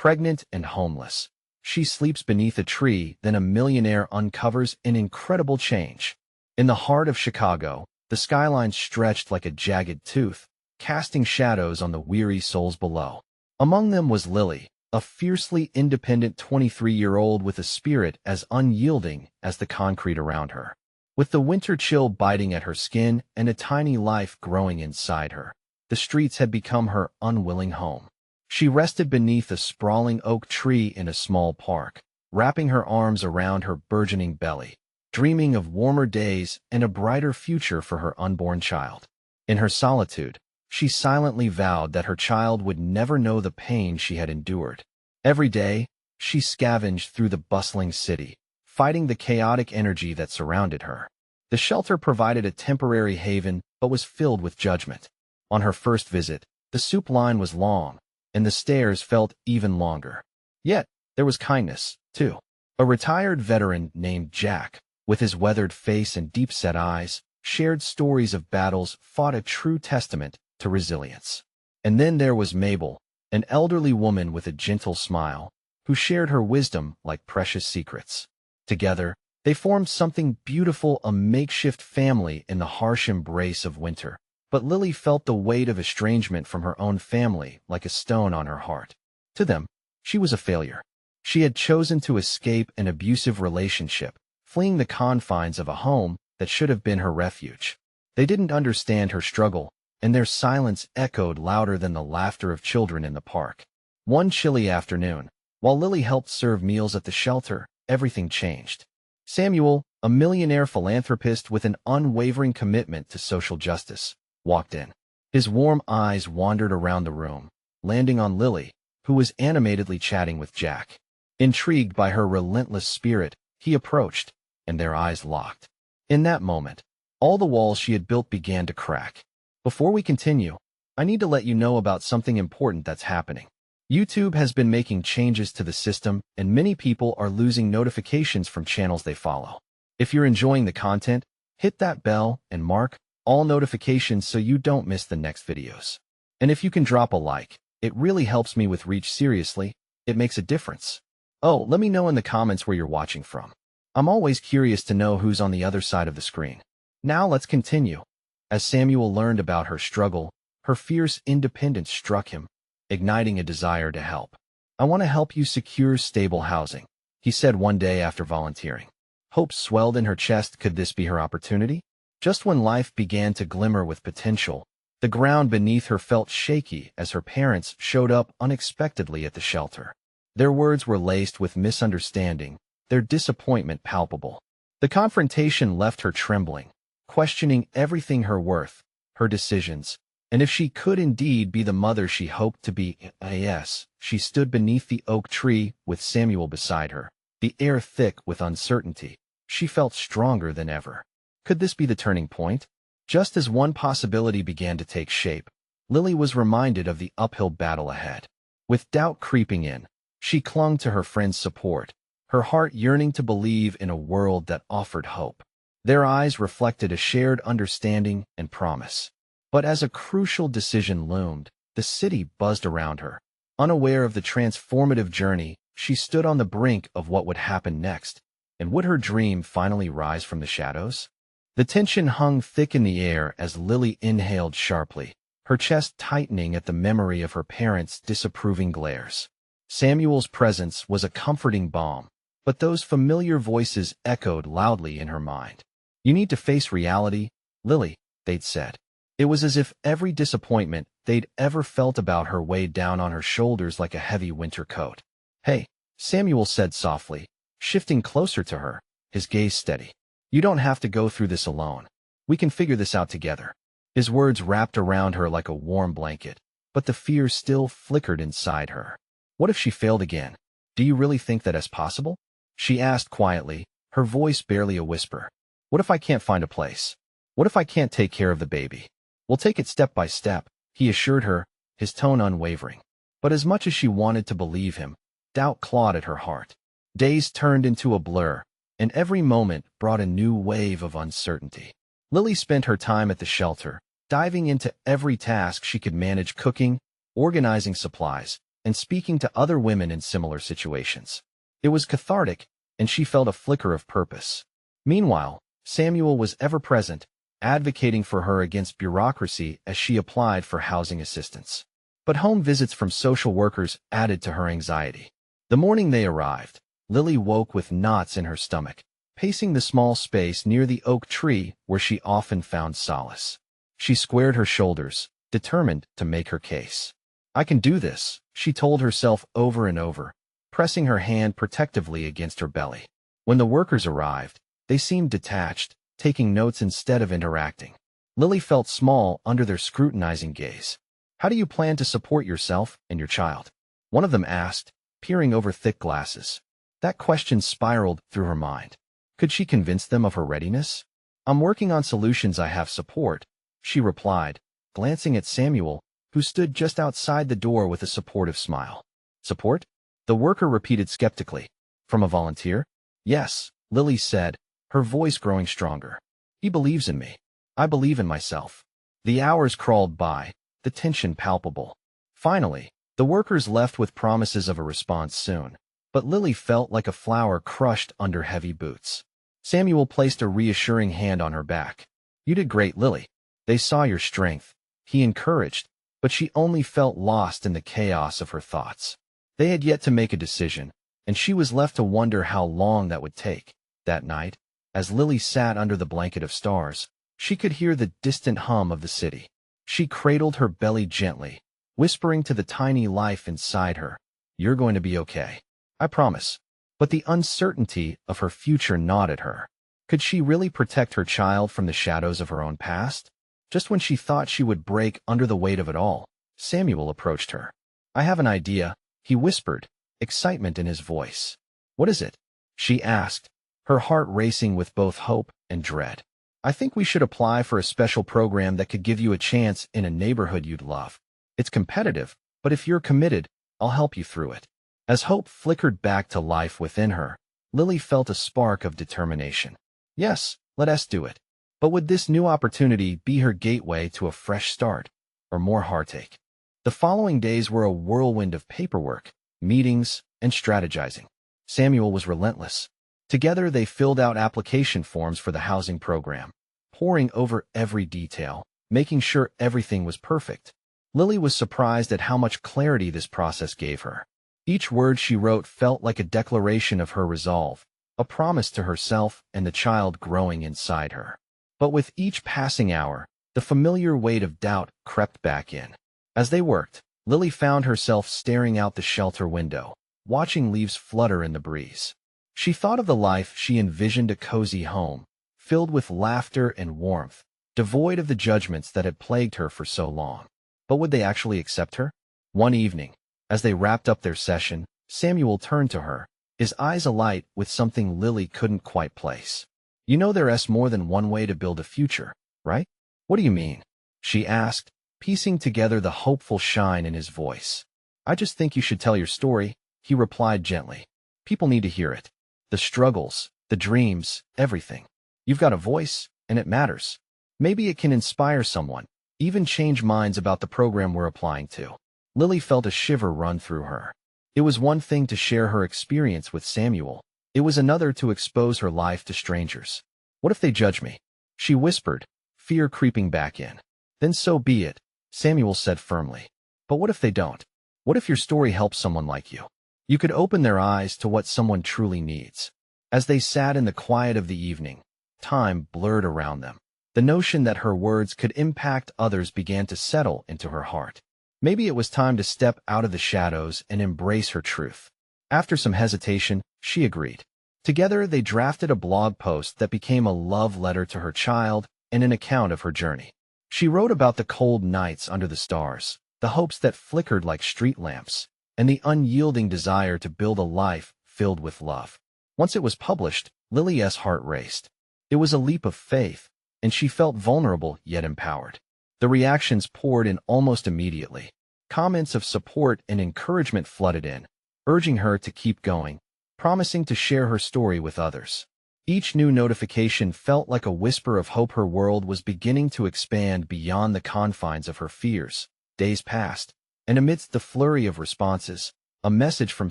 pregnant and homeless. She sleeps beneath a tree, then a millionaire uncovers an incredible change. In the heart of Chicago, the skyline stretched like a jagged tooth, casting shadows on the weary souls below. Among them was Lily, a fiercely independent 23-year-old with a spirit as unyielding as the concrete around her. With the winter chill biting at her skin and a tiny life growing inside her, the streets had become her unwilling home. She rested beneath a sprawling oak tree in a small park, wrapping her arms around her burgeoning belly, dreaming of warmer days and a brighter future for her unborn child. In her solitude, she silently vowed that her child would never know the pain she had endured. Every day, she scavenged through the bustling city, fighting the chaotic energy that surrounded her. The shelter provided a temporary haven but was filled with judgment. On her first visit, the soup line was long, and the stairs felt even longer. Yet, there was kindness, too. A retired veteran named Jack, with his weathered face and deep-set eyes, shared stories of battles fought, a true testament to resilience. And then there was Mabel, an elderly woman with a gentle smile, who shared her wisdom like precious secrets. Together, they formed something beautiful, a makeshift family in the harsh embrace of winter. But Lily felt the weight of estrangement from her own family like a stone on her heart. To them, she was a failure. She had chosen to escape an abusive relationship, fleeing the confines of a home that should have been her refuge. They didn't understand her struggle, and their silence echoed louder than the laughter of children in the park. One chilly afternoon, while Lily helped serve meals at the shelter, everything changed. Samuel, a millionaire philanthropist with an unwavering commitment to social justice, walked in. His warm eyes wandered around the room, landing on Lily, who was animatedly chatting with Jack. Intrigued by her relentless spirit, he approached, and their eyes locked. In that moment, all the walls she had built began to crack. Before we continue, I need to let you know about something important that's happening. YouTube has been making changes to the system, and many people are losing notifications from channels they follow. If you're enjoying the content, hit that bell and mark all notifications so you don't miss the next videos. And if you can drop a like, it really helps me with reach. Seriously, it makes a difference. Oh, let me know in the comments where you're watching from. I'm always curious to know who's on the other side of the screen. Now let's continue. As Samuel learned about her struggle, her fierce independence struck him, igniting a desire to help. "I want to help you secure stable housing," he said one day after volunteering. Hope swelled in her chest. Could this be her opportunity? Just when life began to glimmer with potential, the ground beneath her felt shaky as her parents showed up unexpectedly at the shelter. Their words were laced with misunderstanding, their disappointment palpable. The confrontation left her trembling, questioning everything: her worth, her decisions, and if she could indeed be the mother she hoped to be. Yes, she stood beneath the oak tree with Samuel beside her, the air thick with uncertainty. She felt stronger than ever. Could this be the turning point? Just as one possibility began to take shape, Lily was reminded of the uphill battle ahead. With doubt creeping in, she clung to her friend's support, her heart yearning to believe in a world that offered hope. Their eyes reflected a shared understanding and promise. But as a crucial decision loomed, the city buzzed around her. Unaware of the transformative journey, she stood on the brink of what would happen next. And would her dream finally rise from the shadows? The tension hung thick in the air as Lily inhaled sharply, her chest tightening at the memory of her parents' disapproving glares. Samuel's presence was a comforting balm, but those familiar voices echoed loudly in her mind. "You need to face reality, Lily," they'd said. It was as if every disappointment they'd ever felt about her weighed down on her shoulders like a heavy winter coat. "Hey," Samuel said softly, shifting closer to her, his gaze steady. "You don't have to go through this alone. We can figure this out together." His words wrapped around her like a warm blanket, but the fear still flickered inside her. What if she failed again? "Do you really think that is possible?" she asked quietly, her voice barely a whisper. "What if I can't find a place? What if I can't take care of the baby?" "We'll take it step by step," he assured her, his tone unwavering. But as much as she wanted to believe him, doubt clawed at her heart. Days turned into a blur, and every moment brought a new wave of uncertainty. Lily spent her time at the shelter, diving into every task she could manage: cooking, organizing supplies, and speaking to other women in similar situations. It was cathartic, and she felt a flicker of purpose. Meanwhile, Samuel was ever present, advocating for her against bureaucracy as she applied for housing assistance. But home visits from social workers added to her anxiety. The morning they arrived, Lily woke with knots in her stomach, pacing the small space near the oak tree where she often found solace. She squared her shoulders, determined to make her case. "I can do this," she told herself over and over, pressing her hand protectively against her belly. When the workers arrived, they seemed detached, taking notes instead of interacting. Lily felt small under their scrutinizing gaze. "How do you plan to support yourself and your child?" one of them asked, peering over thick glasses. That question spiraled through her mind. Could she convince them of her readiness? "I'm working on solutions. I have support," she replied, glancing at Samuel, who stood just outside the door with a supportive smile. "Support?" the worker repeated skeptically. "From a volunteer?" "Yes," Lily said, her voice growing stronger. "He believes in me. I believe in myself." The hours crawled by, the tension palpable. Finally, the workers left with promises of a response soon, but Lily felt like a flower crushed under heavy boots. Samuel placed a reassuring hand on her back. "You did great, Lily. They saw your strength," he encouraged, but she only felt lost in the chaos of her thoughts. They had yet to make a decision, and she was left to wonder how long that would take. That night, as Lily sat under the blanket of stars, she could hear the distant hum of the city. She cradled her belly gently, whispering to the tiny life inside her, "You're going to be okay. I promise." But the uncertainty of her future gnawed at her. Could she really protect her child from the shadows of her own past? Just when she thought she would break under the weight of it all, Samuel approached her. "I have an idea," he whispered, excitement in his voice. "What is it?" she asked, her heart racing with both hope and dread. "I think we should apply for a special program that could give you a chance in a neighborhood you'd love. It's competitive, but if you're committed, I'll help you through it." As hope flickered back to life within her, Lily felt a spark of determination. Yes, let us do it. But would this new opportunity be her gateway to a fresh start, or more heartache? The following days were a whirlwind of paperwork, meetings, and strategizing. Samuel was relentless. Together they filled out application forms for the housing program, poring over every detail, making sure everything was perfect. Lily was surprised at how much clarity this process gave her. Each word she wrote felt like a declaration of her resolve, a promise to herself and the child growing inside her. But with each passing hour, the familiar weight of doubt crept back in. As they worked, Lily found herself staring out the shelter window, watching leaves flutter in the breeze. She thought of the life she envisioned, a cozy home, filled with laughter and warmth, devoid of the judgments that had plagued her for so long. But would they actually accept her? One evening, as they wrapped up their session, Samuel turned to her, his eyes alight with something Lily couldn't quite place. "You know there's more than one way to build a future, right?" "What do you mean?" she asked, piecing together the hopeful shine in his voice. "I just think you should tell your story," he replied gently. "People need to hear it. The struggles, the dreams, everything. You've got a voice, and it matters. Maybe it can inspire someone, even change minds about the program we're applying to." Lily felt a shiver run through her. It was one thing to share her experience with Samuel. It was another to expose her life to strangers. "What if they judge me?" she whispered, fear creeping back in. "Then so be it," Samuel said firmly. "But what if they don't? What if your story helps someone like you? You could open their eyes to what someone truly needs." As they sat in the quiet of the evening, time blurred around them. The notion that her words could impact others began to settle into her heart. Maybe it was time to step out of the shadows and embrace her truth. After some hesitation, she agreed. Together, they drafted a blog post that became a love letter to her child and an account of her journey. She wrote about the cold nights under the stars, the hopes that flickered like street lamps, and the unyielding desire to build a life filled with love. Once it was published, Lily's heart raced. It was a leap of faith, and she felt vulnerable yet empowered. The reactions poured in almost immediately. Comments of support and encouragement flooded in, urging her to keep going, promising to share her story with others. Each new notification felt like a whisper of hope. Her world was beginning to expand beyond the confines of her fears. Days passed, And amidst the flurry of responses, a message from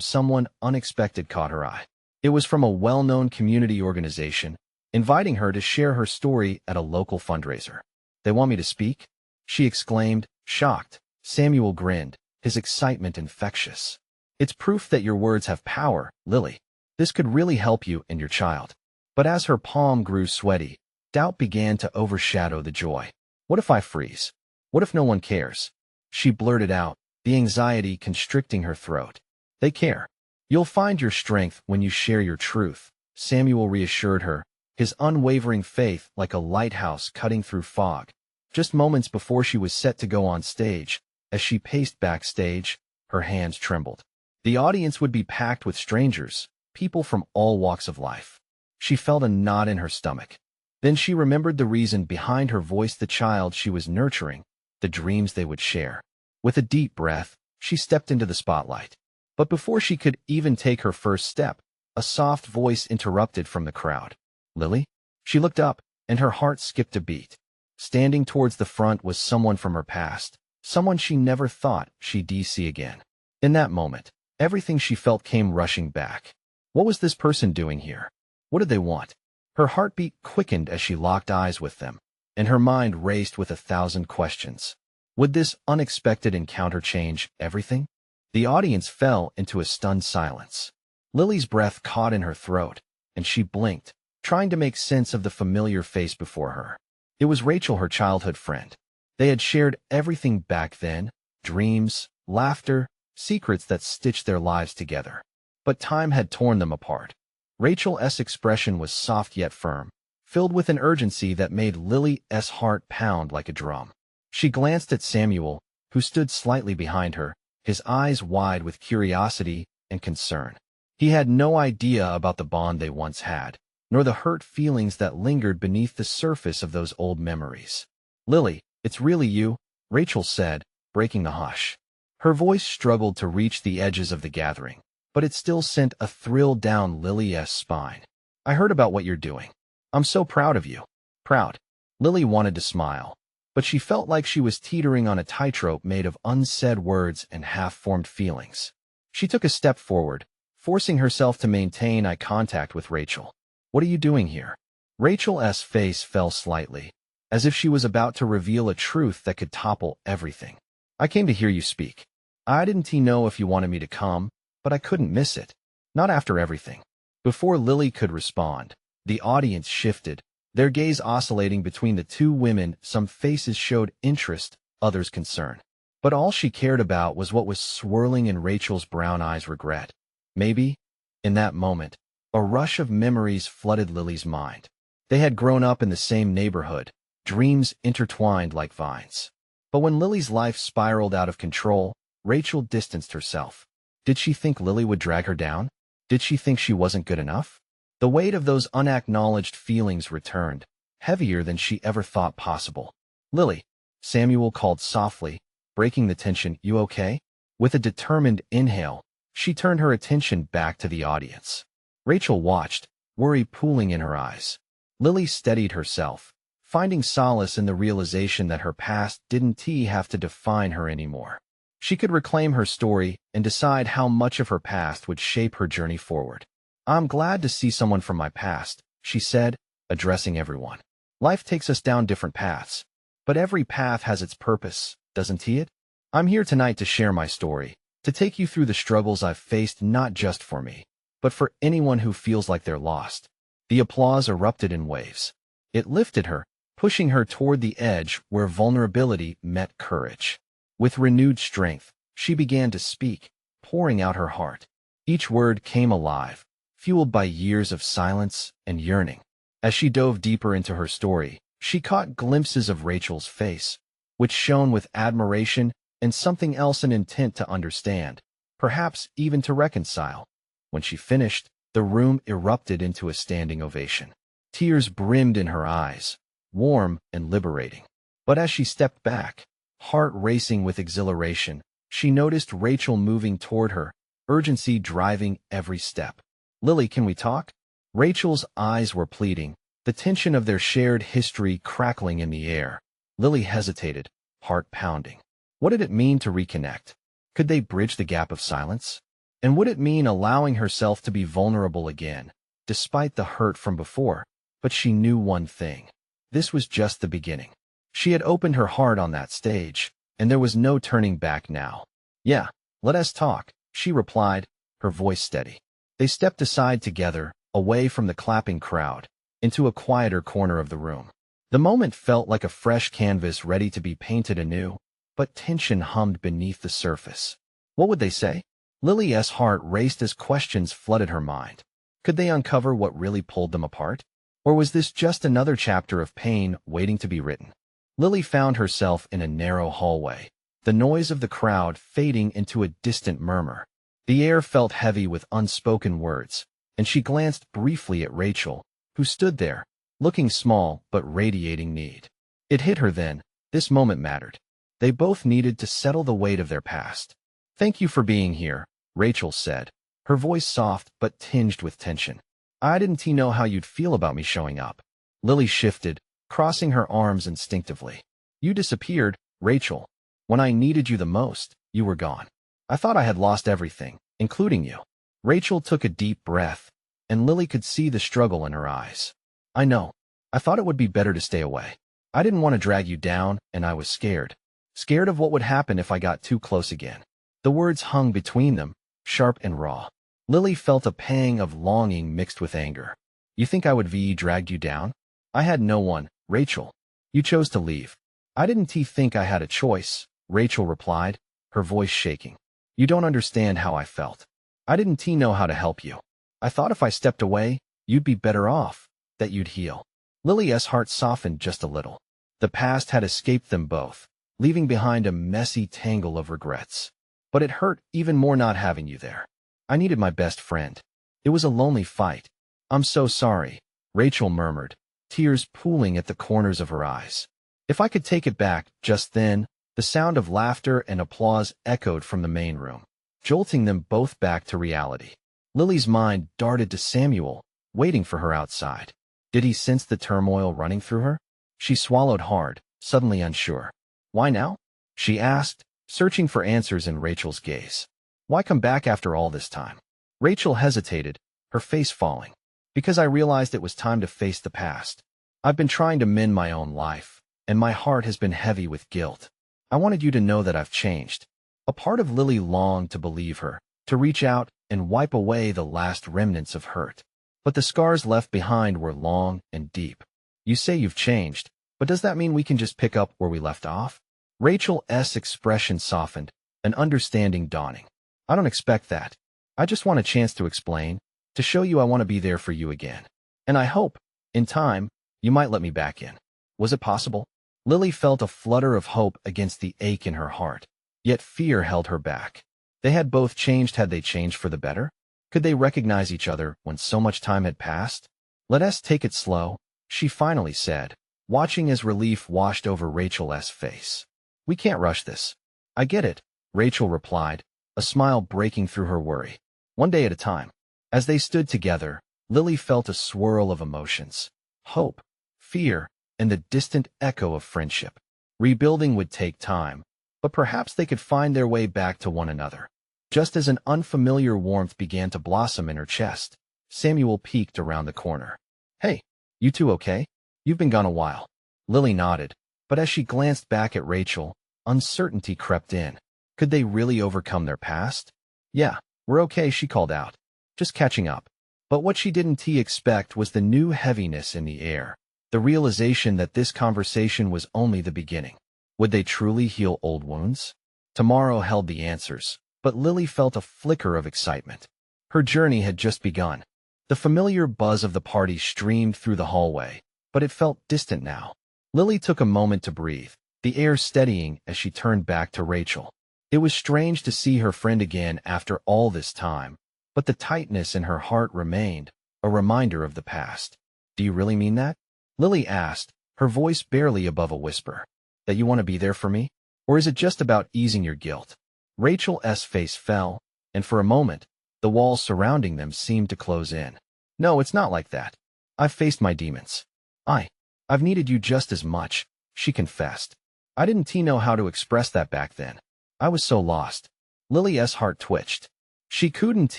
someone unexpected caught her eye. It was from a well-known community organization, inviting her to share her story at a local fundraiser. "They want me to speak?" she exclaimed, shocked. Samuel grinned, his excitement infectious. "It's proof that your words have power, Lily. This could really help you and your child." But as her palm grew sweaty, doubt began to overshadow the joy. "What if I freeze? What if no one cares?" she blurted out, the anxiety constricting her throat. "They care. You'll find your strength when you share your truth," Samuel reassured her, his unwavering faith like a lighthouse cutting through fog. Just moments before she was set to go on stage, as she paced backstage, her hands trembled. The audience would be packed with strangers, people from all walks of life. She felt a knot in her stomach. Then she remembered the reason behind her voice, the child she was nurturing, the dreams they would share. With a deep breath, she stepped into the spotlight. But before she could even take her first step, a soft voice interrupted from the crowd. "Lily?" She looked up, and her heart skipped a beat. Standing towards the front was someone from her past, someone she never thought she'd see again. In that moment, everything she felt came rushing back. What was this person doing here? What did they want? Her heartbeat quickened as she locked eyes with them, and her mind raced with 1,000 questions. Would this unexpected encounter change everything? The audience fell into a stunned silence. Lily's breath caught in her throat, and she blinked, trying to make sense of the familiar face before her. It was Rachel, her childhood friend. They had shared everything back then, dreams, laughter, secrets that stitched their lives together. But time had torn them apart. Rachel's expression was soft yet firm, filled with an urgency that made Lily's heart pound like a drum. She glanced at Samuel, who stood slightly behind her, his eyes wide with curiosity and concern. He had no idea about the bond they once had, nor the hurt feelings that lingered beneath the surface of those old memories. "Lily, it's really you," Rachel said, breaking the hush. Her voice struggled to reach the edges of the gathering, but it still sent a thrill down Lily's spine. "I heard about what you're doing. I'm so proud of you." Proud. Lily wanted to smile, but she felt like she was teetering on a tightrope made of unsaid words and half-formed feelings. She took a step forward, forcing herself to maintain eye contact with Rachel. "What are you doing here?" Rachel's face fell slightly, as if she was about to reveal a truth that could topple everything. "I came to hear you speak. I didn't know if you wanted me to come, but I couldn't miss it. Not after everything." Before Lily could respond, the audience shifted, their gaze oscillating between the two women. Some faces showed interest, others concern. But all she cared about was what was swirling in Rachel's brown eyes: regret. Maybe, in that moment, a rush of memories flooded Lily's mind. They had grown up in the same neighborhood, dreams intertwined like vines. But when Lily's life spiraled out of control, Rachel distanced herself. Did she think Lily would drag her down? Did she think she wasn't good enough? The weight of those unacknowledged feelings returned, heavier than she ever thought possible. "Lily," Samuel called softly, breaking the tension. "You okay?" With a determined inhale, she turned her attention back to the audience. Rachel watched, worry pooling in her eyes. Lily steadied herself, finding solace in the realization that her past didn't have to define her anymore. She could reclaim her story and decide how much of her past would shape her journey forward. "I'm glad to see someone from my past," she said, addressing everyone. "Life takes us down different paths, but every path has its purpose, doesn't it? I'm here tonight to share my story, to take you through the struggles I've faced, not just for me, but for anyone who feels like they're lost." The applause erupted in waves. It lifted her, pushing her toward the edge where vulnerability met courage. With renewed strength, she began to speak, pouring out her heart. Each word came alive, fueled by years of silence and yearning. As she dove deeper into her story, she caught glimpses of Rachel's face, which shone with admiration and something else: an intent to understand, perhaps even to reconcile. When she finished, the room erupted into a standing ovation. Tears brimmed in her eyes, warm and liberating. But as she stepped back, heart racing with exhilaration, she noticed Rachel moving toward her, urgency driving every step. "Lily, can we talk?" Rachel's eyes were pleading, the tension of their shared history crackling in the air. Lily hesitated, heart pounding. What did it mean to reconnect? Could they bridge the gap of silence? And would it mean allowing herself to be vulnerable again, despite the hurt from before? But she knew one thing. This was just the beginning. She had opened her heart on that stage, and there was no turning back now. "Yeah, let us talk," she replied, her voice steady. They stepped aside together, away from the clapping crowd, into a quieter corner of the room. The moment felt like a fresh canvas ready to be painted anew, but tension hummed beneath the surface. What would they say? Lily's heart raced as questions flooded her mind. Could they uncover what really pulled them apart? Or was this just another chapter of pain waiting to be written? Lily found herself in a narrow hallway, the noise of the crowd fading into a distant murmur. The air felt heavy with unspoken words, and she glanced briefly at Rachel, who stood there, looking small but radiating need. It hit her then. This moment mattered. They both needed to settle the weight of their past. "Thank you for being here," Rachel said, her voice soft but tinged with tension. "I didn't know how you'd feel about me showing up." Lily shifted, crossing her arms instinctively. "You disappeared, Rachel. When I needed you the most, you were gone. I thought I had lost everything, including you." Rachel took a deep breath, and Lily could see the struggle in her eyes. "I know. I thought it would be better to stay away. I didn't want to drag you down, and I was scared. Scared of what would happen if I got too close again." The words hung between them, sharp and raw. Lily felt a pang of longing mixed with anger. "You think I would dragged you down? I had no one, Rachel. You chose to leave." "I didn't think I had a choice," Rachel replied, her voice shaking. "You don't understand how I felt. I didn't know how to help you. I thought if I stepped away, you'd be better off, that you'd heal." Lily's heart softened just a little. The past had escaped them both, leaving behind a messy tangle of regrets. But it hurt even more not having you there. "I needed my best friend. It was a lonely fight." "I'm so sorry," Rachel murmured, tears pooling at the corners of her eyes. "If I could take it back." Just then, the sound of laughter and applause echoed from the main room, jolting them both back to reality. Lily's mind darted to Samuel, waiting for her outside. Did he sense the turmoil running through her? She swallowed hard, suddenly unsure. "Why now?" she asked, searching for answers in Rachel's gaze. "Why come back after all this time?" Rachel hesitated, her face falling. "Because I realized it was time to face the past. I've been trying to mend my own life, and my heart has been heavy with guilt. I wanted you to know that I've changed." A part of Lily longed to believe her, to reach out and wipe away the last remnants of hurt. But the scars left behind were long and deep. "You say you've changed, but does that mean we can just pick up where we left off?" Rachel's expression softened, an understanding dawning. "I don't expect that. I just want a chance to explain, to show you I want to be there for you again. And I hope, in time, you might let me back in." Was it possible? Lily felt a flutter of hope against the ache in her heart, yet fear held her back. They had both changed. Had they changed for the better? Could they recognize each other when so much time had passed? "Let us take it slow," she finally said, watching as relief washed over Rachel's face. "We can't rush this." "I get it," Rachel replied, a smile breaking through her worry. "One day at a time." As they stood together, Lily felt a swirl of emotions. Hope, fear, and the distant echo of friendship. Rebuilding would take time, but perhaps they could find their way back to one another. Just as an unfamiliar warmth began to blossom in her chest, Samuel peeked around the corner. "Hey, you two okay? You've been gone a while." Lily nodded, but as she glanced back at Rachel, uncertainty crept in. Could they really overcome their past? "Yeah, we're okay," she called out. "Just catching up." But what she didn't expect was the new heaviness in the air, the realization that this conversation was only the beginning. Would they truly heal old wounds? Tomorrow held the answers, but Lily felt a flicker of excitement. Her journey had just begun. The familiar buzz of the party streamed through the hallway, but it felt distant now. Lily took a moment to breathe, the air steadying as she turned back to Rachel. It was strange to see her friend again after all this time, but the tightness in her heart remained, a reminder of the past. "Do you really mean that?" Lily asked, her voice barely above a whisper. "That you want to be there for me? Or is it just about easing your guilt?" Rachel's face fell, and for a moment, the walls surrounding them seemed to close in. "No, it's not like that. I've faced my demons. I've needed you just as much," she confessed. "I didn't know how to express that back then. I was so lost." Lily's heart twitched. She couldn't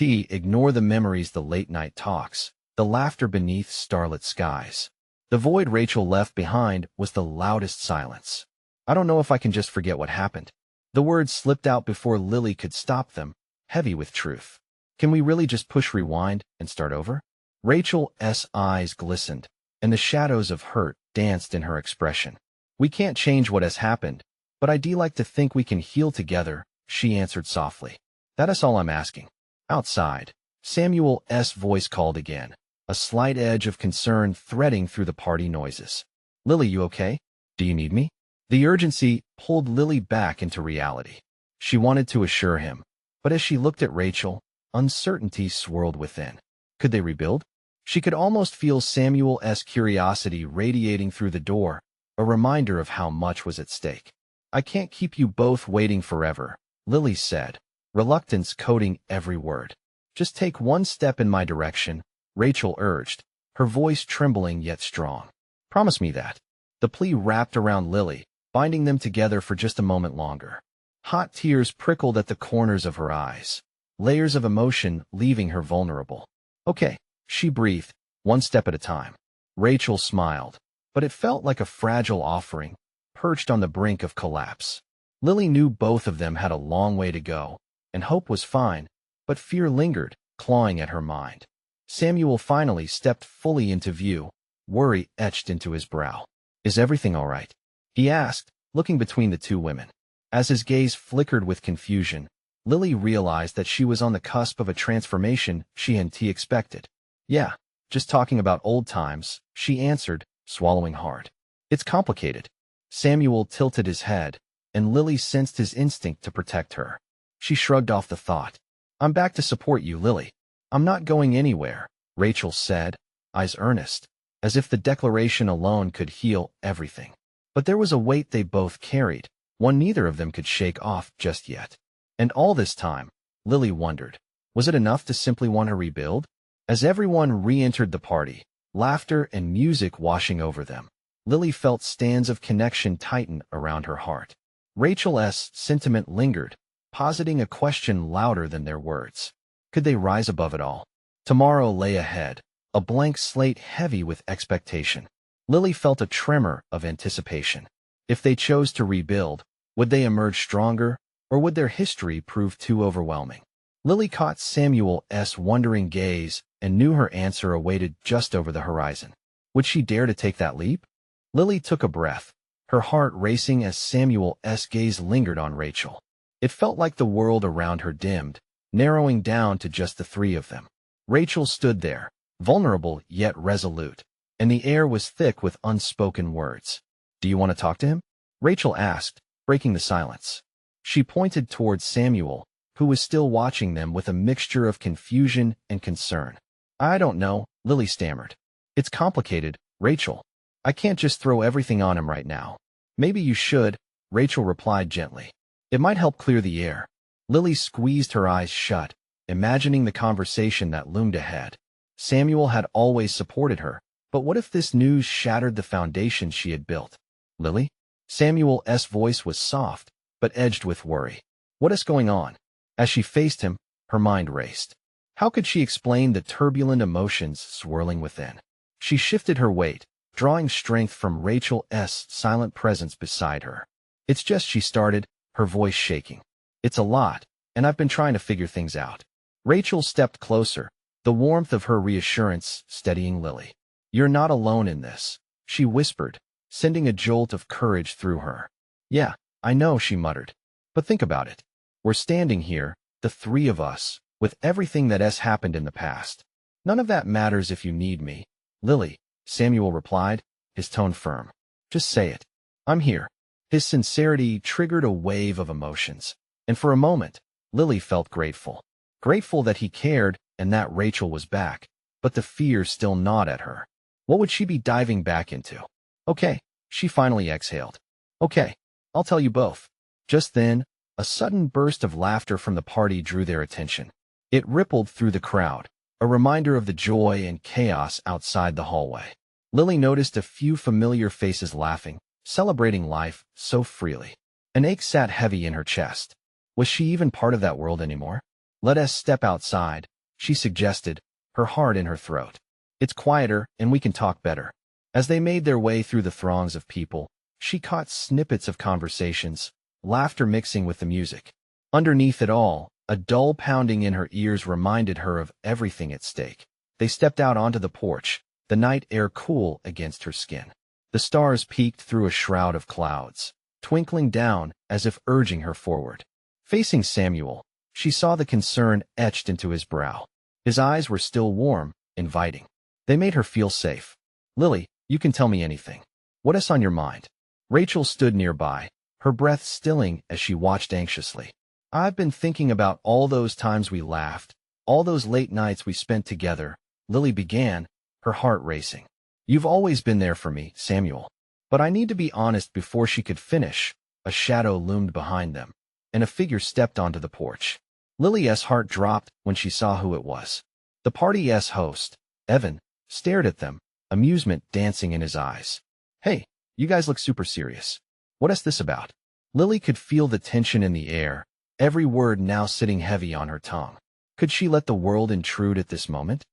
ignore the memories, the late-night talks, the laughter beneath starlit skies. The void Rachel left behind was the loudest silence. I don't know if I can just forget what happened. The words slipped out before Lily could stop them, heavy with truth. Can we really just push rewind and start over? Rachel's eyes glistened, and the shadows of hurt danced in her expression. We can't change what has happened, but I'd like to think we can heal together, she answered softly. That is all I'm asking. Outside, Samuel's voice called again, a slight edge of concern threading through the party noises. Lily, you okay? Do you need me? The urgency pulled Lily back into reality. She wanted to assure him, but as she looked at Rachel, uncertainty swirled within. Could they rebuild? She could almost feel Samuel's curiosity radiating through the door, a reminder of how much was at stake. I can't keep you both waiting forever, Lily said, reluctance coating every word. Just take one step in my direction, Rachel urged, her voice trembling yet strong. Promise me that. The plea wrapped around Lily, binding them together for just a moment longer. Hot tears prickled at the corners of her eyes, layers of emotion leaving her vulnerable. Okay, she breathed, one step at a time. Rachel smiled, but it felt like a fragile offering, perched on the brink of collapse. Lily knew both of them had a long way to go, and hope was fine, but fear lingered, clawing at her mind. Samuel finally stepped fully into view, worry etched into his brow. Is everything all right? He asked, looking between the two women. As his gaze flickered with confusion, Lily realized that she was on the cusp of a transformation she hadn't expected. Yeah, just talking about old times, she answered, swallowing hard. It's complicated. Samuel tilted his head, and Lily sensed his instinct to protect her. She shrugged off the thought. I'm back to support you, Lily. I'm not going anywhere, Rachel said, eyes earnest, as if the declaration alone could heal everything. But there was a weight they both carried, one neither of them could shake off just yet. And all this time, Lily wondered, was it enough to simply want to rebuild? As everyone re-entered the party, laughter and music washing over them, Lily felt strands of connection tighten around her heart. Rachel's sentiment lingered, positing a question louder than their words. Could they rise above it all? Tomorrow lay ahead, a blank slate heavy with expectation. Lily felt a tremor of anticipation. If they chose to rebuild, would they emerge stronger, or would their history prove too overwhelming? Lily caught Samuel's wondering gaze and knew her answer awaited just over the horizon. Would she dare to take that leap? Lily took a breath, her heart racing as Samuel's gaze lingered on Rachel. It felt like the world around her dimmed, narrowing down to just the three of them. Rachel stood there, vulnerable yet resolute, and the air was thick with unspoken words. Do you want to talk to him? Rachel asked, breaking the silence. She pointed towards Samuel, who was still watching them with a mixture of confusion and concern. I don't know, Lily stammered. It's complicated, Rachel. I can't just throw everything on him right now. Maybe you should, Rachel replied gently. It might help clear the air. Lily squeezed her eyes shut, imagining the conversation that loomed ahead. Samuel had always supported her, but what if this news shattered the foundation she had built? Lily? Samuel's voice was soft, but edged with worry. What is going on? As she faced him, her mind raced. How could she explain the turbulent emotions swirling within? She shifted her weight, drawing strength from Rachel's silent presence beside her. It's just she started, her voice shaking. It's a lot, and I've been trying to figure things out. Rachel stepped closer, the warmth of her reassurance steadying Lily. You're not alone in this, she whispered, sending a jolt of courage through her. Yeah, I know, she muttered. But think about it. We're standing here, the three of us, with everything that has happened in the past. None of that matters if you need me, Lily, Samuel replied, his tone firm. Just say it. I'm here. His sincerity triggered a wave of emotions, and for a moment, Lily felt grateful. Grateful that he cared and that Rachel was back, but the fear still gnawed at her. What would she be diving back into? Okay, she finally exhaled. Okay, I'll tell you both. Just then, a sudden burst of laughter from the party drew their attention. It rippled through the crowd, a reminder of the joy and chaos outside the hallway. Lily noticed a few familiar faces laughing, celebrating life so freely. An ache sat heavy in her chest. Was she even part of that world anymore? Let us step outside, she suggested, her heart in her throat. It's quieter, and we can talk better. As they made their way through the throngs of people, she caught snippets of conversations, laughter mixing with the music. Underneath it all, a dull pounding in her ears reminded her of everything at stake. They stepped out onto the porch, the night air cool against her skin. The stars peeked through a shroud of clouds, twinkling down as if urging her forward. Facing Samuel, she saw the concern etched into his brow. His eyes were still warm, inviting. They made her feel safe. Lily, you can tell me anything. What is on your mind? Rachel stood nearby, her breath stilling as she watched anxiously. I've been thinking about all those times we laughed, all those late nights we spent together, Lily began, her heart racing. You've always been there for me, Samuel. But I need to be honest. Before she could finish, a shadow loomed behind them, and a figure stepped onto the porch. Lily's heart dropped when she saw who it was. The party's host, Evan, stared at them, amusement dancing in his eyes. Hey, you guys look super serious. What is this about? Lily could feel the tension in the air, every word now sitting heavy on her tongue. Could she let the world intrude at this moment?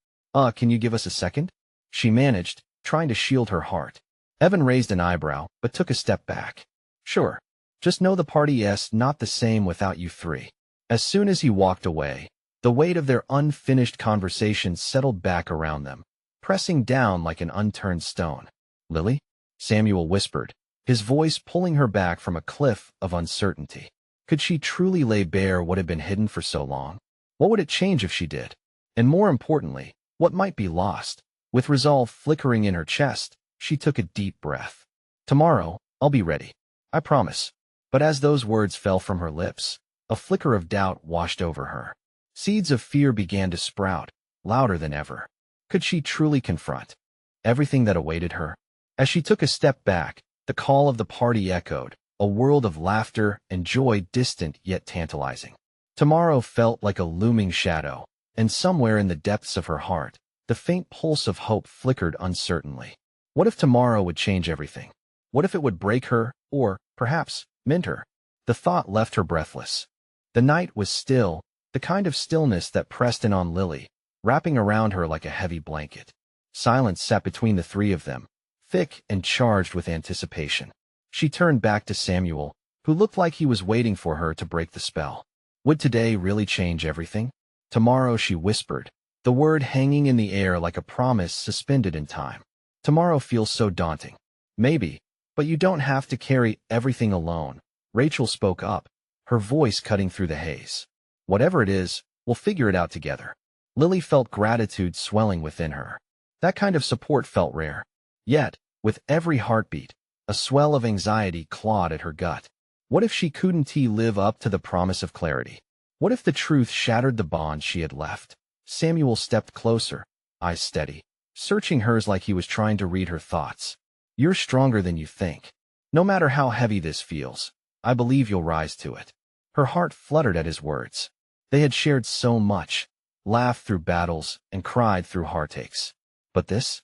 Can you give us a second? She managed, trying to shield her heart. Evan raised an eyebrow, but took a step back. Sure. Just know the party's not the same without you three. As soon as he walked away, the weight of their unfinished conversation settled back around them, pressing down like an unturned stone. Lily? Samuel whispered, his voice pulling her back from a cliff of uncertainty. Could she truly lay bare what had been hidden for so long? What would it change if she did? And more importantly, what might be lost? With resolve flickering in her chest, she took a deep breath. Tomorrow, I'll be ready. I promise. But as those words fell from her lips, a flicker of doubt washed over her. Seeds of fear began to sprout, louder than ever. Could she truly confront everything that awaited her? As she took a step back, the call of the party echoed, a world of laughter and joy distant yet tantalizing. Tomorrow felt like a looming shadow, and somewhere in the depths of her heart, the faint pulse of hope flickered uncertainly. What if tomorrow would change everything? What if it would break her, or, perhaps, mend her? The thought left her breathless. The night was still, the kind of stillness that pressed in on Lily, wrapping around her like a heavy blanket. Silence sat between the three of them, thick and charged with anticipation. She turned back to Samuel, who looked like he was waiting for her to break the spell. Would today really change everything? Tomorrow, she whispered, the word hanging in the air like a promise suspended in time. Tomorrow feels so daunting. Maybe, but you don't have to carry everything alone. Rachel spoke up, her voice cutting through the haze. Whatever it is, we'll figure it out together. Lily felt gratitude swelling within her. That kind of support felt rare. Yet, with every heartbeat, a swell of anxiety clawed at her gut. What if she couldn't live up to the promise of clarity? What if the truth shattered the bond she had left? Samuel stepped closer, eyes steady, searching hers like he was trying to read her thoughts. You're stronger than you think. No matter how heavy this feels, I believe you'll rise to it. Her heart fluttered at his words. They had shared so much, laughed through battles and cried through heartaches. But this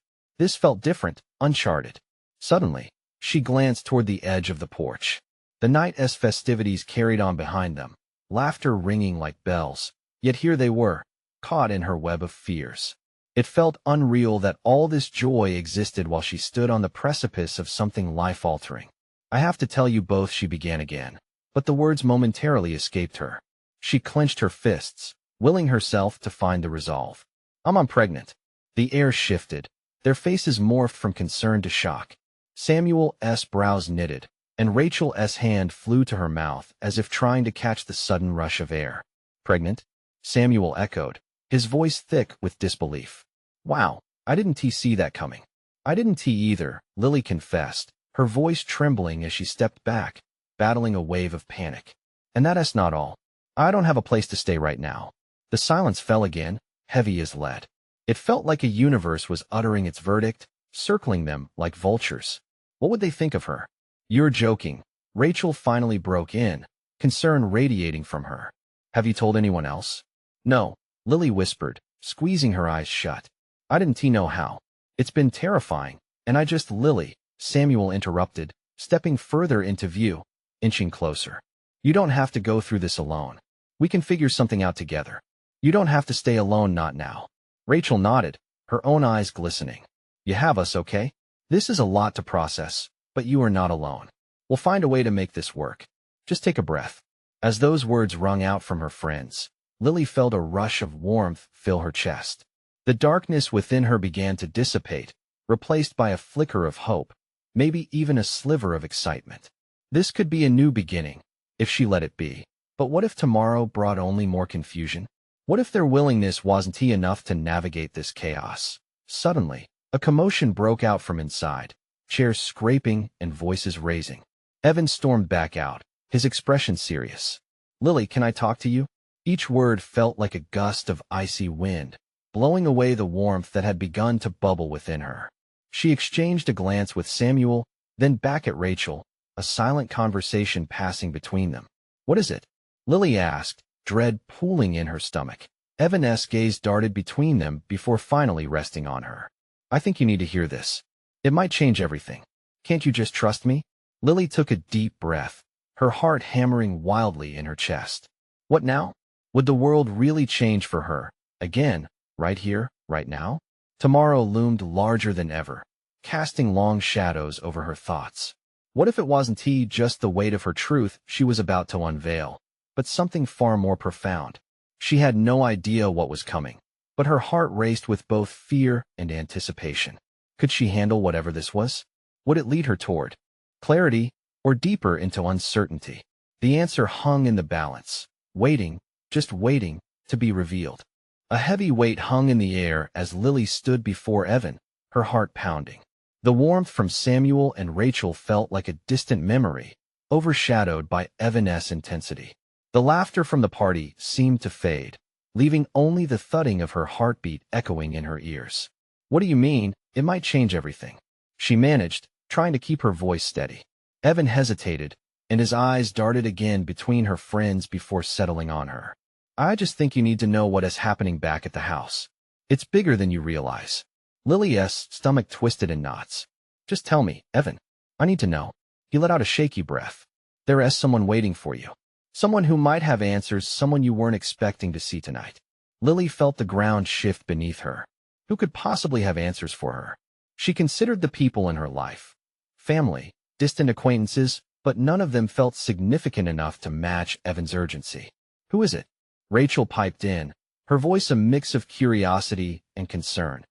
felt different, uncharted. Suddenly, she glanced toward the edge of the porch. The night's festivities carried on behind them, laughter ringing like bells, yet here they were, caught in her web of fears. It felt unreal that all this joy existed while she stood on the precipice of something life-altering. I have to tell you both, she began again, but the words momentarily escaped her. She clenched her fists, willing herself to find the resolve. I'm pregnant. The air shifted. Their faces morphed from concern to shock. Samuel's brows knitted, and Rachel's hand flew to her mouth as if trying to catch the sudden rush of air. Pregnant? Samuel echoed, his voice thick with disbelief. Wow, I didn't see that coming. I didn't either, Lily confessed, her voice trembling as she stepped back, battling a wave of panic. And that's not all. I don't have a place to stay right now. The silence fell again, heavy as lead. It felt like a universe was uttering its verdict, circling them like vultures. What would they think of her? You're joking. Rachel finally broke in, concern radiating from her. Have you told anyone else? No, Lily whispered, squeezing her eyes shut. I didn't know how. It's been terrifying, and I just— Lily, Samuel interrupted, stepping further into view, inching closer. You don't have to go through this alone. We can figure something out together. You don't have to stay alone, not now. Rachel nodded, her own eyes glistening. You have us, okay? This is a lot to process, but you are not alone. We'll find a way to make this work. Just take a breath. As those words rung out from her friends, Lily felt a rush of warmth fill her chest. The darkness within her began to dissipate, replaced by a flicker of hope, maybe even a sliver of excitement. This could be a new beginning, if she let it be. But what if tomorrow brought only more confusion? What if their willingness wasn't enough to navigate this chaos? Suddenly, a commotion broke out from inside, chairs scraping and voices raising. Evan stormed back out, his expression serious. Lily, can I talk to you? Each word felt like a gust of icy wind, blowing away the warmth that had begun to bubble within her. She exchanged a glance with Samuel, then back at Rachel, a silent conversation passing between them. What is it? Lily asked, dread pooling in her stomach. Evan's gaze darted between them before finally resting on her. I think you need to hear this. It might change everything. Can't you just trust me? Lily took a deep breath, her heart hammering wildly in her chest. What now? Would the world really change for her? Again, right here, right now? Tomorrow loomed larger than ever, casting long shadows over her thoughts. What if it wasn't just the weight of her truth she was about to unveil, but something far more profound? She had no idea what was coming, but her heart raced with both fear and anticipation. Could she handle whatever this was? Would it lead her toward clarity or deeper into uncertainty? The answer hung in the balance, waiting, just waiting, to be revealed. A heavy weight hung in the air as Lily stood before Evan, her heart pounding. The warmth from Samuel and Rachel felt like a distant memory, overshadowed by Evan's intensity. The laughter from the party seemed to fade, leaving only the thudding of her heartbeat echoing in her ears. What do you mean, it might change everything? She managed, trying to keep her voice steady. Evan hesitated, and his eyes darted again between her friends before settling on her. I just think you need to know what is happening back at the house. It's bigger than you realize. Lily's stomach twisted in knots. Just tell me, Evan. I need to know. He let out a shaky breath. There is someone waiting for you. Someone who might have answers, someone you weren't expecting to see tonight. Lily felt the ground shift beneath her. Who could possibly have answers for her? She considered the people in her life. Family, distant acquaintances, but none of them felt significant enough to match Evan's urgency. Who is it? Rachel piped in, her voice a mix of curiosity and concern.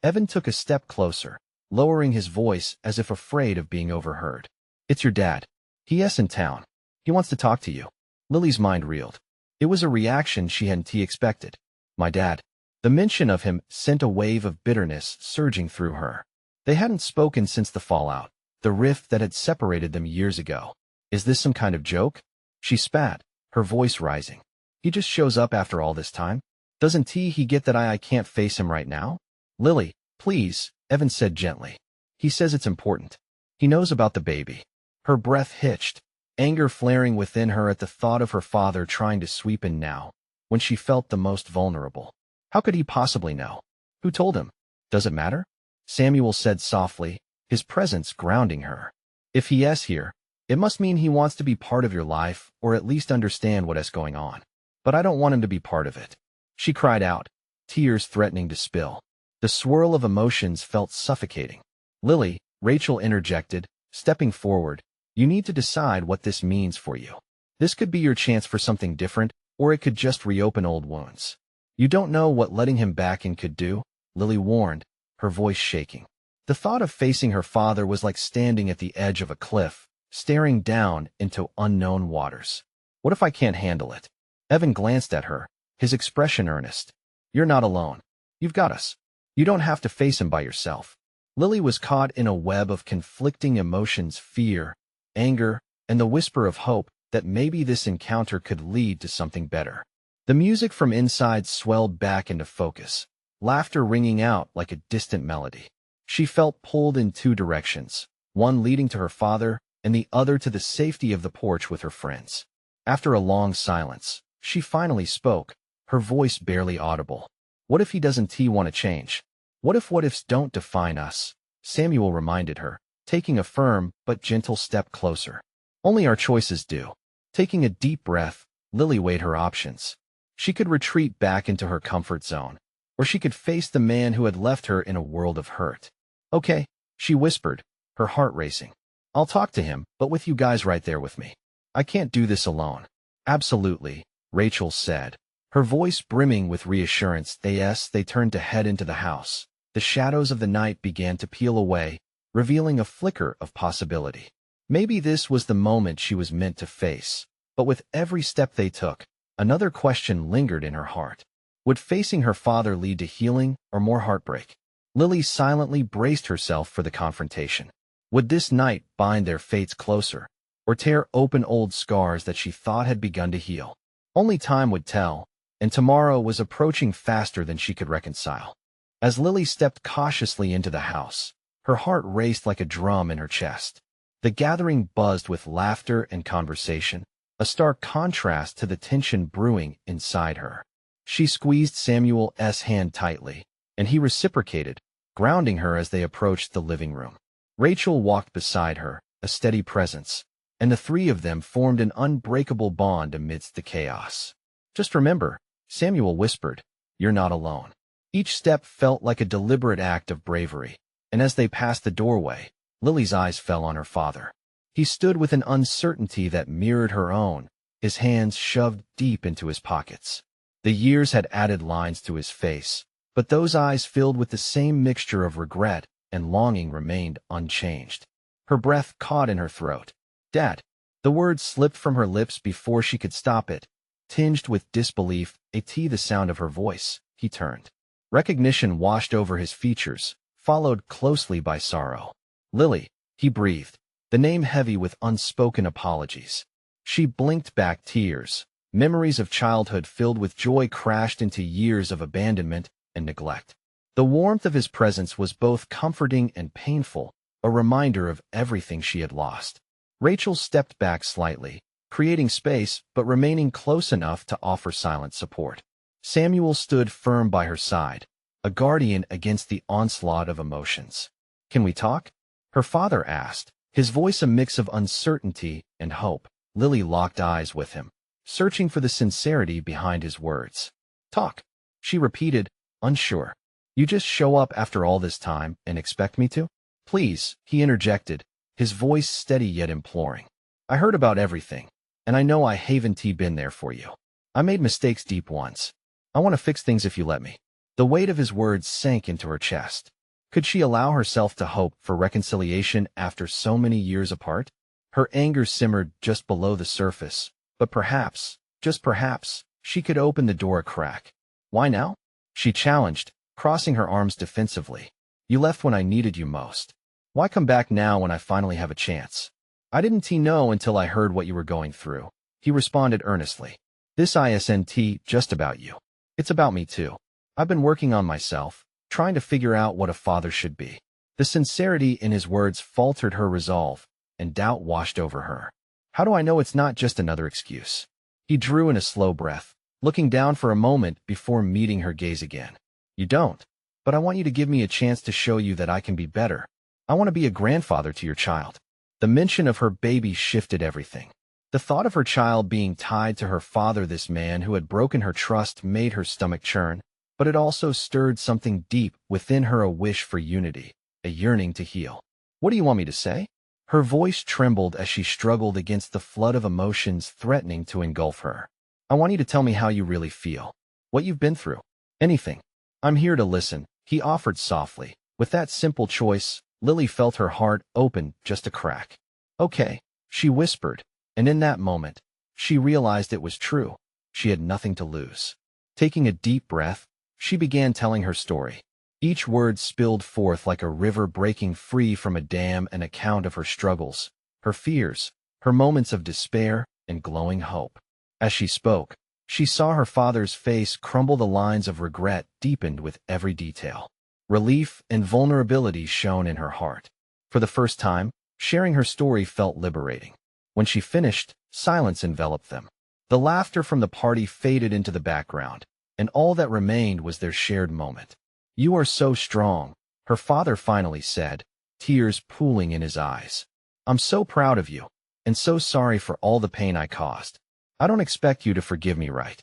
Evan took a step closer, lowering his voice as if afraid of being overheard. It's your dad. He's in town. He wants to talk to you. Lily's mind reeled. It was a reaction she hadn't expected. My dad. The mention of him sent a wave of bitterness surging through her. They hadn't spoken since the fallout, the rift that had separated them years ago. Is this some kind of joke? She spat, her voice rising. He just shows up after all this time? Doesn't he get that I can't face him right now? Lily, please, Evan said gently. He says it's important. He knows about the baby. Her breath hitched, anger flaring within her at the thought of her father trying to sweep in now, when she felt the most vulnerable. How could he possibly know? Who told him? Does it matter? Samuel said softly, his presence grounding her. If he is here, it must mean he wants to be part of your life or at least understand what is going on. But I don't want him to be part of it. She cried out, tears threatening to spill. The swirl of emotions felt suffocating. Lily, Rachel interjected, stepping forward. You need to decide what this means for you. This could be your chance for something different, or it could just reopen old wounds. You don't know what letting him back in could do, Lily warned, her voice shaking. The thought of facing her father was like standing at the edge of a cliff, staring down into unknown waters. What if I can't handle it? Evan glanced at her, his expression earnest. You're not alone. You've got us. You don't have to face him by yourself. Lily was caught in a web of conflicting emotions, fear, anger, and the whisper of hope that maybe this encounter could lead to something better. The music from inside swelled back into focus, laughter ringing out like a distant melody. She felt pulled in two directions, one leading to her father and the other to the safety of the porch with her friends. After a long silence, she finally spoke, her voice barely audible. What if he doesn't want to change? What ifs don't define us? Samuel reminded her, taking a firm but gentle step closer. Only our choices do. Taking a deep breath, Lily weighed her options. She could retreat back into her comfort zone, or she could face the man who had left her in a world of hurt. Okay, she whispered, her heart racing. I'll talk to him, but with you guys right there with me. I can't do this alone. Absolutely, Rachel said, her voice brimming with reassurance. They turned to head into the house. The shadows of the night began to peel away, revealing a flicker of possibility. Maybe this was the moment she was meant to face. But with every step they took, another question lingered in her heart. Would facing her father lead to healing or more heartbreak? Lily silently braced herself for the confrontation. Would this night bind their fates closer, or tear open old scars that she thought had begun to heal? Only time would tell, and tomorrow was approaching faster than she could reconcile. As Lily stepped cautiously into the house, her heart raced like a drum in her chest. The gathering buzzed with laughter and conversation, a stark contrast to the tension brewing inside her. She squeezed Samuel's hand tightly, and he reciprocated, grounding her as they approached the living room. Rachel walked beside her, a steady presence, and the three of them formed an unbreakable bond amidst the chaos. Just remember, Samuel whispered, you're not alone. Each step felt like a deliberate act of bravery, and as they passed the doorway, Lily's eyes fell on her father. He stood with an uncertainty that mirrored her own, his hands shoved deep into his pockets. The years had added lines to his face, but those eyes filled with the same mixture of regret and longing remained unchanged. Her breath caught in her throat. Dad. The word slipped from her lips before she could stop it. Tinged with disbelief, the sound of her voice, he turned. Recognition washed over his features, followed closely by sorrow. Lily, he breathed, the name heavy with unspoken apologies. She blinked back tears. Memories of childhood filled with joy crashed into years of abandonment and neglect. The warmth of his presence was both comforting and painful, a reminder of everything she had lost. Rachel stepped back slightly, creating space but remaining close enough to offer silent support. Samuel stood firm by her side, a guardian against the onslaught of emotions. Can we talk? Her father asked, his voice a mix of uncertainty and hope. Lily locked eyes with him, searching for the sincerity behind his words. Talk, she repeated, unsure. You just show up after all this time and expect me to? Please, he interjected, his voice steady yet imploring. I heard about everything, and I know I haven't been there for you. I made mistakes deep once. I want to fix things if you let me. The weight of his words sank into her chest. Could she allow herself to hope for reconciliation after so many years apart? Her anger simmered just below the surface, but perhaps, just perhaps, she could open the door a crack. Why now? She challenged, crossing her arms defensively. You left when I needed you most. Why come back now when I finally have a chance? I didn't know until I heard what you were going through. He responded earnestly. This isn't just about you. It's about me too. I've been working on myself, trying to figure out what a father should be. The sincerity in his words faltered her resolve, and doubt washed over her. How do I know it's not just another excuse? He drew in a slow breath, looking down for a moment before meeting her gaze again. You don't, but I want you to give me a chance to show you that I can be better. I want to be a grandfather to your child. The mention of her baby shifted everything. The thought of her child being tied to her father, this man who had broken her trust, made her stomach churn, but it also stirred something deep within her, a wish for unity, a yearning to heal. What do you want me to say? Her voice trembled as she struggled against the flood of emotions threatening to engulf her. I want you to tell me how you really feel, what you've been through. Anything. I'm here to listen, he offered softly. With that simple choice, Lily felt her heart open just a crack. Okay, she whispered, and in that moment, she realized it was true. She had nothing to lose. Taking a deep breath, she began telling her story. Each word spilled forth like a river breaking free from a dam, an account of her struggles, her fears, her moments of despair and glowing hope. As she spoke, she saw her father's face crumble, the lines of regret deepened with every detail. Relief and vulnerability shone in her heart. For the first time, sharing her story felt liberating. When she finished, silence enveloped them. The laughter from the party faded into the background, and all that remained was their shared moment. You are so strong, her father finally said, tears pooling in his eyes. I'm so proud of you. and so sorry for all the pain I caused. I don't expect you to forgive me right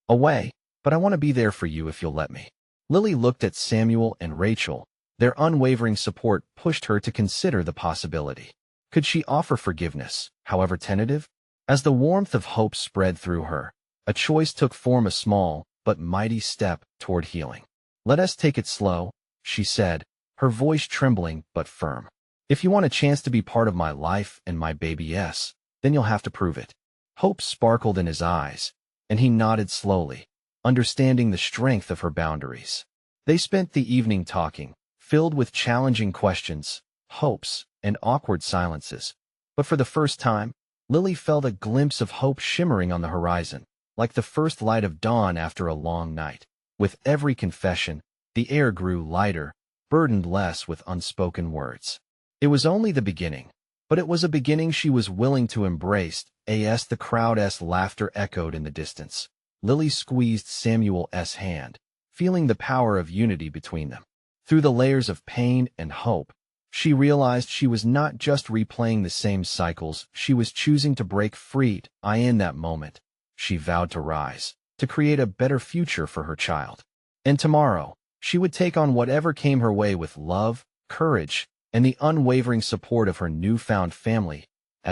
away, but I want to be there for you if you'll let me." Lily looked at Samuel and Rachel. Their unwavering support pushed her to consider the possibility. Could she offer forgiveness, however tentative? As the warmth of hope spread through her, a choice took form, a small but mighty step toward healing. "Let us take it slow," she said, her voice trembling but firm. "If you want a chance to be part of my life and my baby's, then you'll have to prove it." Hope sparkled in his eyes, and he nodded slowly, understanding the strength of her boundaries. They spent the evening talking, filled with challenging questions, hopes, and awkward silences. But for the first time, Lily felt a glimpse of hope shimmering on the horizon, like the first light of dawn after a long night. With every confession, the air grew lighter, burdened less with unspoken words. It was only the beginning, but it was a beginning she was willing to embrace. As the crowd's laughter echoed in the distance, Lily squeezed Samuel's hand, feeling the power of unity between them. Through the layers of pain and hope, she realized she was not just replaying the same cycles, she was choosing to break free. In that moment, she vowed to rise, to create a better future for her child. And tomorrow, she would take on whatever came her way with love, courage, and the unwavering support of her newfound family.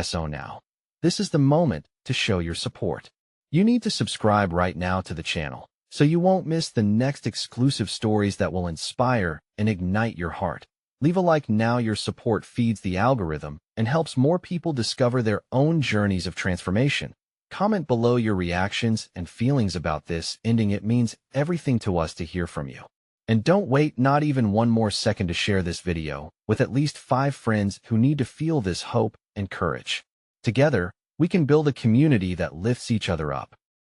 So now, this is the moment to show your support. You need to subscribe right now to the channel, so you won't miss the next exclusive stories that will inspire and ignite your heart. Leave a like now. Your support feeds the algorithm and helps more people discover their own journeys of transformation. Comment below your reactions and feelings about this ending. It means everything to us to hear from you. And don't wait not even one more second to share this video with at least 5 friends who need to feel this hope and courage. Together, we can build a community that lifts each other up.